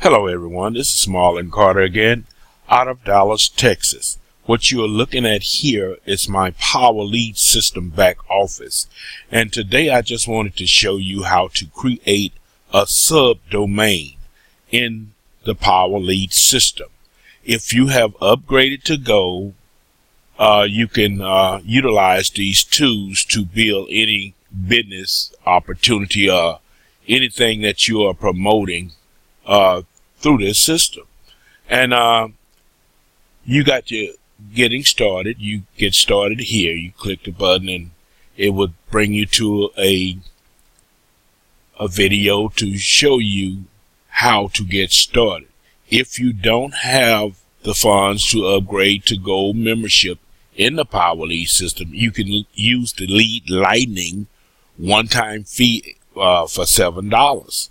Hello everyone, this is Marlon Carter again out of Dallas, Texas. What you are looking at here is my Power Lead System back office. And today I just wanted to show you how to create a subdomain in the Power Lead System. If you have upgraded to Go, you can utilize these tools to build any business opportunity or anything that you are promoting through this system. And you got your getting started. You get started here. You click the button and it would bring you to a video to show you how to get started. If you don't have the funds to upgrade to Gold membership in the Power Lead System, you can use the Lead Lightning one-time fee for $7.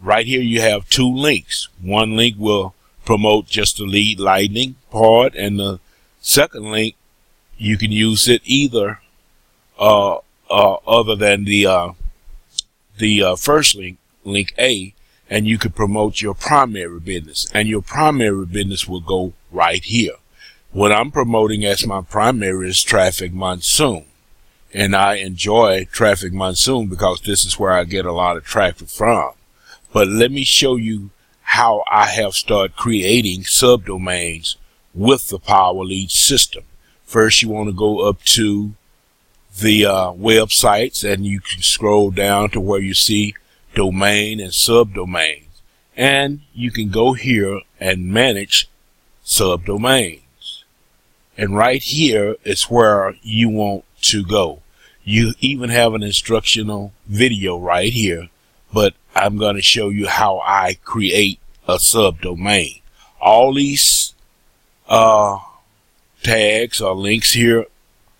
Right here you have two links. One link will promote just the Lead Lightning part, and the second link you can use it either other than the first link A, and you could promote your primary business, and your primary business will go right here. What I'm promoting as my primary is Traffic Monsoon, and I enjoy Traffic Monsoon because this is where I get a lot of traffic from. But let me show you how I have started creating subdomains with the Power Lead System. First, you want to go up to the websites, and you can scroll down to where you see domain and subdomains. And you can go here and manage subdomains. And right here is where you want to go. You even have an instructional video right here, but I'm going to show you how I create a subdomain. All these tags or links here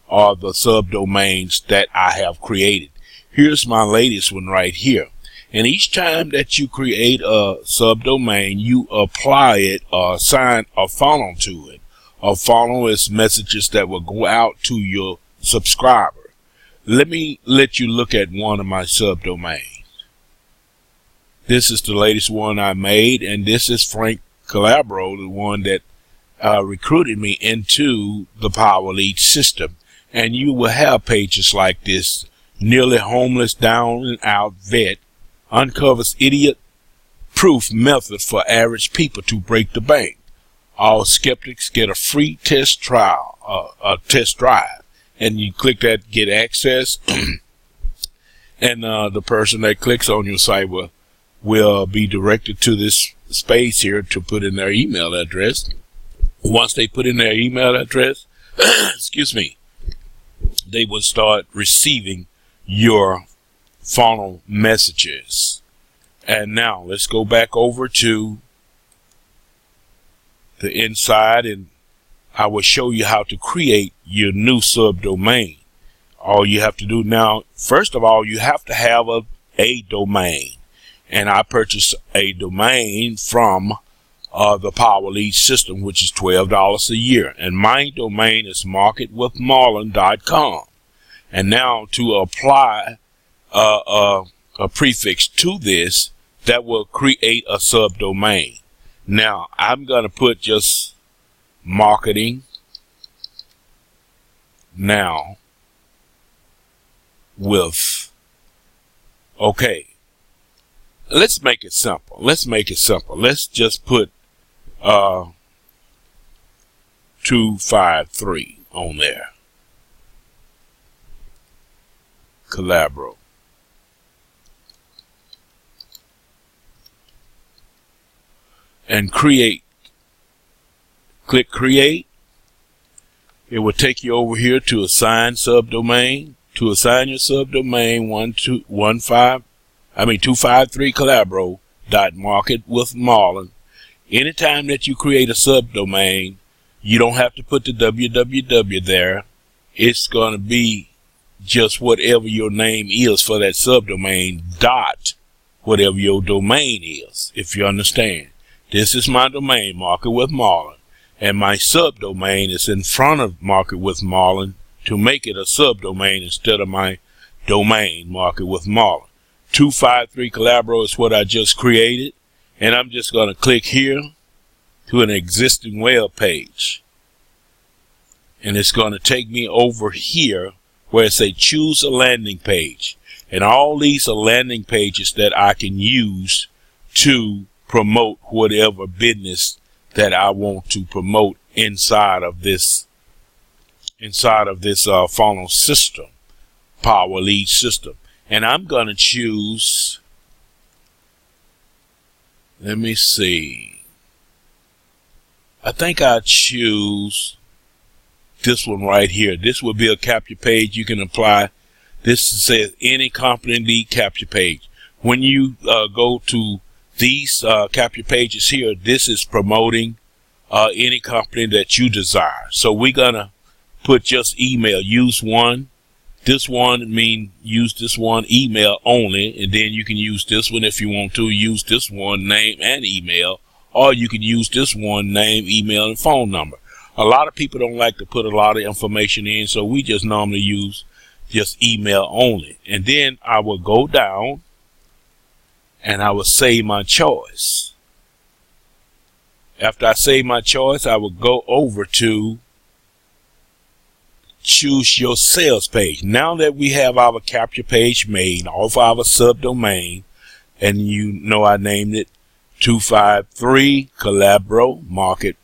are the subdomains that I have created. Here's my latest one right here. And each time that you create a subdomain, you apply it or assign a funnel to it. A funnel is messages that will go out to your subscriber. Let me let you look at one of my subdomains. This is the latest one I made, and this is Frank Calabro, the one that recruited me into the Power Lead System. And you will have pages like this. Nearly homeless, down and out vet uncovers idiot-proof method for average people to break the bank. All skeptics get a free test trial, a test drive, and you click that, get access, and the person that clicks on your site will be directed to this space here to put in their email address. Once they put in their email address, excuse me, they will start receiving your funnel messages. And now let's go back over to the inside, and I will show you how to create your new subdomain. All you have to do now, first of all, you have to have a domain. And I purchased a domain from the Power Lead System, which is $12 a year. And my domain is marketwithmarlon.com. And now to apply a prefix to this, that will create a subdomain. Now I'm going to put just marketing now with, okay. Let's make it simple. Let's just put 253 on there. Calabro. And create. Click create. It will take you over here to assign subdomain. To assign your subdomain 253 Calabro.marketwithmarlon. Anytime that you create a subdomain, you don't have to put the www there. It's going to be just whatever your name is for that subdomain, dot whatever your domain is, if you understand. This is my domain, Market with Marlon, and my subdomain is in front of Market with Marlon to make it a subdomain instead of my domain, Market with Marlon. 253 Calabro is what I just created, and I'm just going to click here to an existing web page, and it's going to take me over here where it says choose a landing page, and all these are landing pages that I can use to promote whatever business that I want to promote inside of this funnel system, Power Lead system. And I'm going to choose, let me see, I think I choose this one right here. This will be a capture page you can apply. This says any company lead capture page. When you go to these capture pages here, this is promoting any company that you desire. So we're gonna put just email. Use one. This one use this one email only, and then you can use this one if you want to. Use this one name and email, or you can use this one name, email, and phone number. A lot of people don't like to put a lot of information in, so we just normally use just email only. And then I will go down and I will save my choice. After I save my choice, I will go over to choose your sales page. Now that we have our capture page made off our subdomain, and you know I named it 253 Calabro Market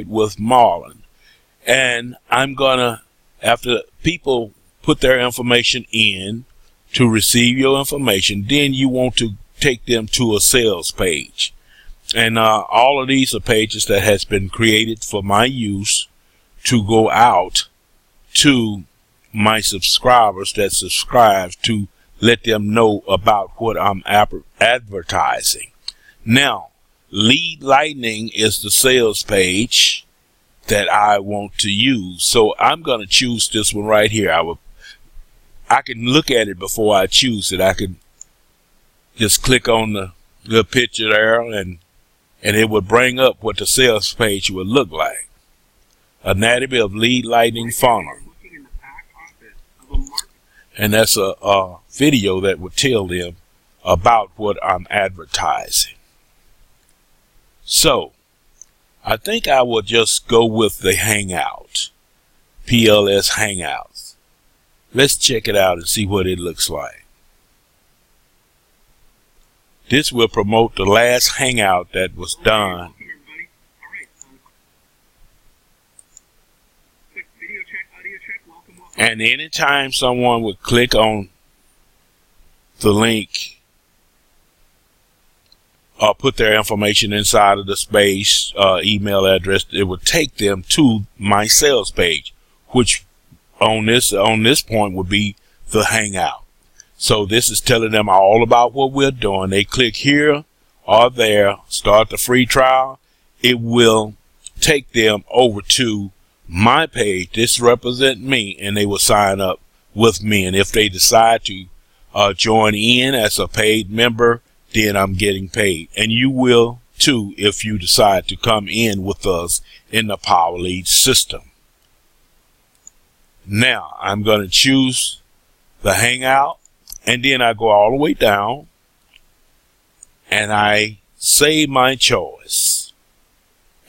with Marlon. And I'm gonna, after people put their information in to receive your information, then you want to take them to a sales page. And all of these are pages that has been created for my use to go out to my subscribers that subscribe, to let them know about what I'm advertising. Now, Lead Lightning is the sales page that I want to use. So I'm going to choose this one right here. I can look at it before I choose it. I can just click on the picture there, and it would bring up what the sales page would look like. Anatomy of Lead Lightning Funnel. And that's a video that would tell them about what I'm advertising. So I think I will just go with the Hangout, PLS Hangouts. Let's check it out and see what it looks like. This will promote the last Hangout that was done. And anytime someone would click on the link or put their information inside of the space, email address, it would take them to my sales page, which on this point would be the Hangout. So this is telling them all about what we're doing. They click here or there, start the free trial. It will take them over to my page. This represents me, and they will sign up with me. And if they decide to join in as a paid member, then I'm getting paid. And you will too if you decide to come in with us in the Power Lead system. Now I'm going to choose the Hangout, and then I go all the way down and I save my choice.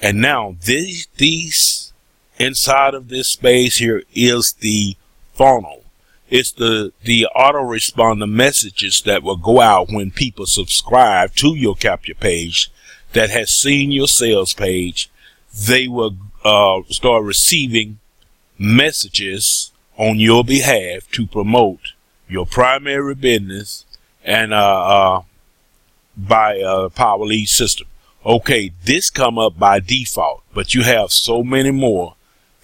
And now these inside of this space here is the funnel. It's the autoresponder messages that will go out when people subscribe to your capture page that has seen your sales page. They will start receiving messages on your behalf to promote your primary business and by Power Lead system. Okay, this come up by default, but you have so many more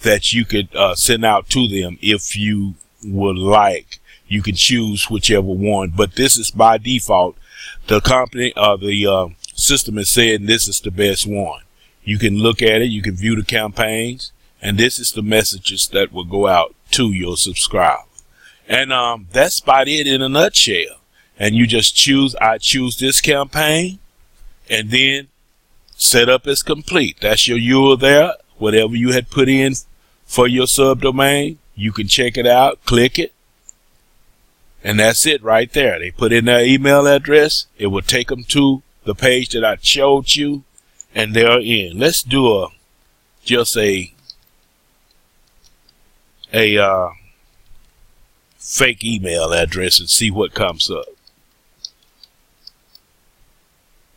that you could send out to them if you would like. You can choose whichever one, but this is by default. The company the system is saying this is the best one. You can look at it, you can view the campaigns, and this is the messages that will go out to your subscriber. And that's about it in a nutshell. And you just choose, I choose this campaign, and then setup is complete. That's your URL there. Whatever you had put in for your subdomain, you can check it out, click it, and that's it right there. They put in their email address. It will take them to the page that I showed you, and they're in. Let's do just a fake email address and see what comes up.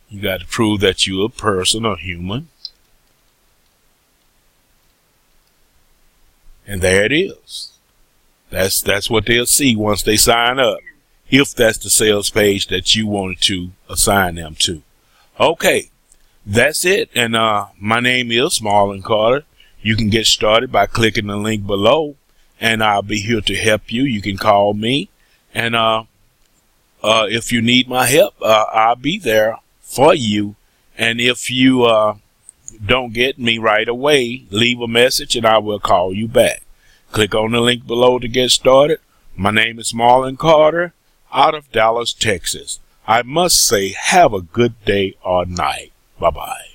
You got to prove that you're a person or human. And there it is. That's what they'll see once they sign up, if that's the sales page that you wanted to assign them to. Okay, that's it. And my name is Marlon Carter. You can get started by clicking the link below, and I'll be here to help you. You can call me, and if you need my help, I'll be there for you. And if you don't get me right away, leave a message and I will call you back. Click on the link below to get started. My name is Marlon Carter, out of Dallas, Texas. I must say, have a good day or night. Bye-bye.